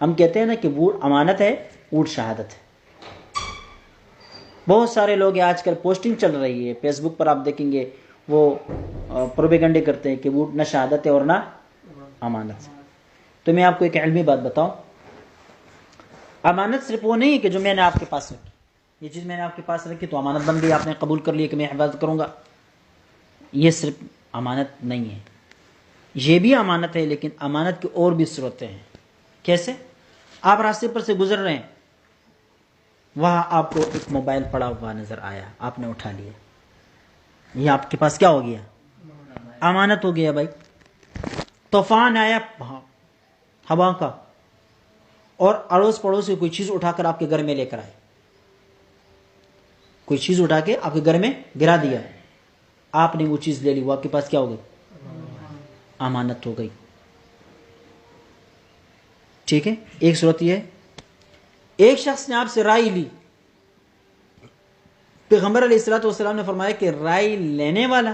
ہم کہتے ہیں نا کہ ووٹ امانت ہے، ووٹ شہادت ہے۔ بہت سارے لوگ آج کل پوسٹنگ چل رہی ہے فیس بک پر، آپ دیکھیں گے وہ پروپیگنڈے کرتے ہیں کہ ووٹ نہ شہادت ہے اور نہ امانت ہے۔ تو میں آپ کو ایک علمی بات بتاؤں، امانت صرف وہ نہیں ہے کہ جو میں نے آپ کے پاس رکھی، یہ چیز میں نے آپ کے پاس رکھی تو امانت بن گئی، آپ نے قبول کر لیا کہ میں حفاظت کروں گا، یہ صرف امانت نہیں ہے، یہ بھی امانت ہے، لیکن امانت کی اور بھی صورتیں ہیں۔ کیسے؟ آپ راستے پر سے گزر رہے ہیں، وہاں آپ کو ایک موبائل پڑا ہوا نظر آیا، آپ نے اٹھا لیا، یہ آپ کے پاس کیا ہو گیا؟ امانت ہو گیا بھائی۔ طوفان آیا ہوا کا اور اڑوس پڑوس سے کوئی چیز اٹھا کر آپ کے گھر میں لے کر آئے، کوئی چیز اٹھا کے آپ کے گھر میں گرا دیا، آپ نے وہ چیز لے لی، وہ آپ کے پاس کیا ہو گئی؟ امانت ہو گئی۔ ٹھیک ہے، ایک صورت یہ ہے، ایک شخص نے آپ سے رائے لی، پیغمبر علیہ الصلوۃ والسلام نے فرمایا کہ رائے لینے والا،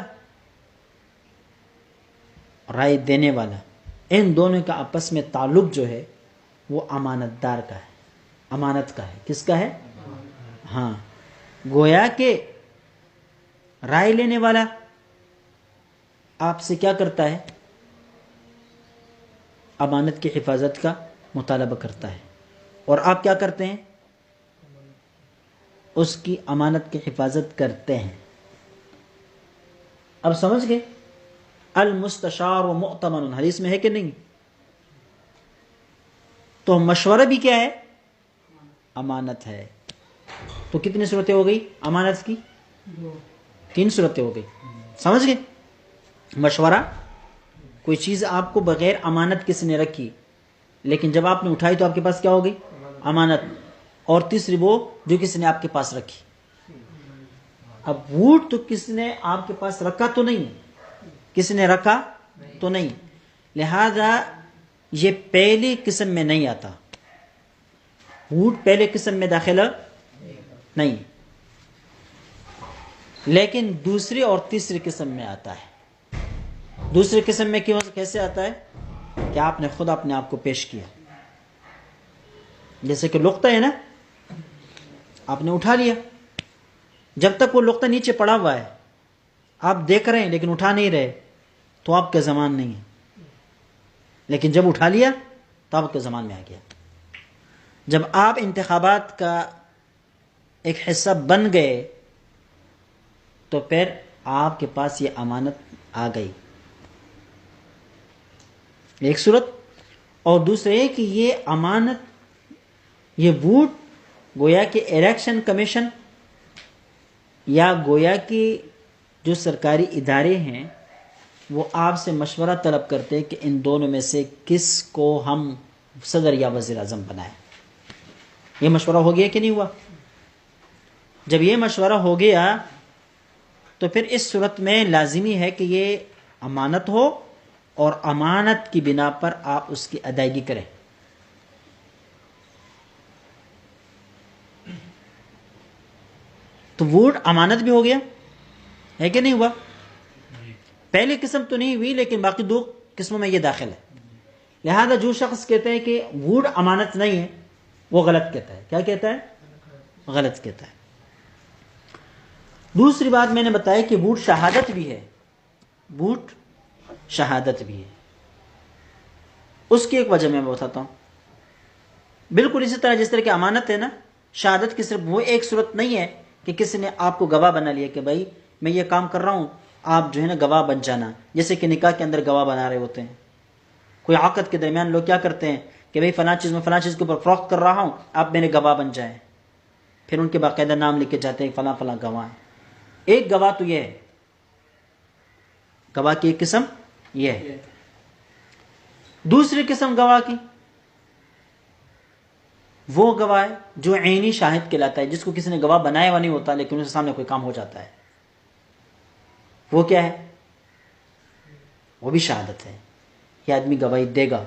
رائے دینے والا، ان دونوں کا آپس میں تعلق جو ہے وہ امانت دار کا ہے، امانت کا ہے۔ کس کا ہے؟ ہاں، گویا کہ رائے لینے والا آپ سے کیا کرتا ہے؟ امانت کی حفاظت کا مطالبہ کرتا ہے، اور آپ کیا کرتے ہیں؟ اس کی امانت کی حفاظت کرتے ہیں۔ اب سمجھ گئے؟ المستشار و مؤتمن حدیث میں ہے کہ نہیں؟ تو مشورہ بھی کیا ہے؟ امانت ہے۔ تو کتنی صورتیں ہو گئی امانت کی؟ 3 صورتیں ہو گئی۔ سمجھ گئے؟ مشورہ، کوئی چیز آپ کو بغیر امانت کسی نے رکھی، لیکن جب آپ نے اٹھائی تو آپ کے پاس کیا ہو گئی؟ امانت۔ اور تیسری وہ جو کسی نے آپ کے پاس رکھی۔ اب ووٹ تو کسی نے آپ کے پاس رکھا تو نہیں، کسی نے رکھا تو نہیں، لہذا یہ پہلی قسم میں نہیں آتا، ووٹ پہلے قسم میں داخلہ نہیں، لیکن دوسری اور تیسری قسم میں آتا ہے۔ دوسری قسم میں کیسے آتا ہے؟ کہ آپ نے خود اپنے آپ کو پیش کیا، جیسے کہ لقطہ ہے نا، آپ نے اٹھا لیا، جب تک وہ لقطہ نیچے پڑا ہوا ہے آپ دیکھ رہے ہیں لیکن اٹھا نہیں رہے تو آپ کے زمان نہیں ہے، لیکن جب اٹھا لیا تو آپ کے زمان میں آ گیا۔ جب آپ انتخابات کا ایک حصہ بن گئے تو پھر آپ کے پاس یہ امانت آ گئی، ایک صورت۔ اور دوسرے کہ یہ امانت، یہ ووٹ گویا کہ الیکشن کمیشن یا گویا کہ جو سرکاری ادارے ہیں وہ آپ سے مشورہ طلب کرتے ہیں کہ ان دونوں میں سے کس کو ہم صدر یا وزیر اعظم بنائیں۔ یہ مشورہ ہو گیا کہ نہیں ہوا؟ جب یہ مشورہ ہو گیا تو پھر اس صورت میں لازمی ہے کہ یہ امانت ہو اور امانت کی بنا پر آپ اس کی ادائیگی کریں۔ تو ووٹ امانت بھی ہو گیا ہے کہ نہیں ہوا؟ پہلی قسم تو نہیں ہوئی لیکن باقی 2 قسموں میں یہ داخل ہے، لہذا جو شخص کہتے ہیں کہ ووٹ امانت نہیں ہے وہ غلط کہتا ہے۔ کیا کہتا ہے؟ غلط کہتا ہے۔ دوسری بات میں نے بتایا کہ ووٹ شہادت بھی ہے، ووٹ شہادت بھی ہے۔ اس کی ایک وجہ میں بتاتا ہوں، بالکل اسی طرح جس طرح کہ امانت ہے نا، شہادت کی صرف وہ ایک صورت نہیں ہے کہ کسی نے آپ کو گواہ بنا لیا کہ بھائی میں یہ کام کر رہا ہوں، آپ جو ہے نا گواہ بن جانا، جیسے کہ نکاح کے اندر گواہ بنا رہے ہوتے ہیں۔ کوئی عقد کے درمیان لوگ کیا کرتے ہیں کہ بھائی فلاں چیز میں فلاں چیز کے اوپر فروخت کر رہا ہوں، آپ میرے گواہ بن جائیں، پھر ان کے باقاعدہ نام لکھ کے جاتے ہیں فلاں فلاں گواہ ہیں۔ ایک گواہ تو یہ ہے، گواہ کی ایک قسم یہ ہے۔ دوسری قسم گواہ کی وہ گواہ ہے جو عینی شاہد کہلاتا ہے، جس کو کسی نے گواہ بنایا ہوا نہیں ہوتا لیکن اس کے سامنے کوئی کام ہو جاتا ہے، وہ کیا ہے؟ وہ بھی شہادت ہے، یہ آدمی گواہی دے گا۔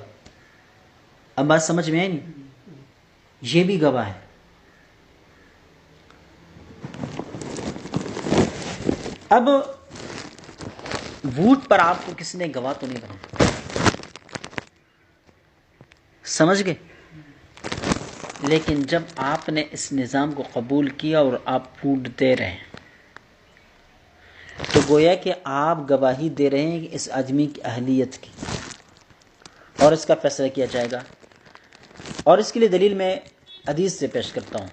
اب بات سمجھ میں آئی نہیں؟ یہ بھی گواہ ہے۔ اب ووٹ پر آپ کو کسی نے گواہ تو نہیں بنایا، سمجھ گئے؟ لیکن جب آپ نے اس نظام کو قبول کیا اور آپ ووٹ دے رہے ہیں تو گویا کہ آپ گواہی دے رہے ہیں کہ اس آدمی کی اہلیت کی، اور اس کا فیصلہ کیا جائے گا۔ اور اس کے لیے دلیل میں حدیث سے پیش کرتا ہوں۔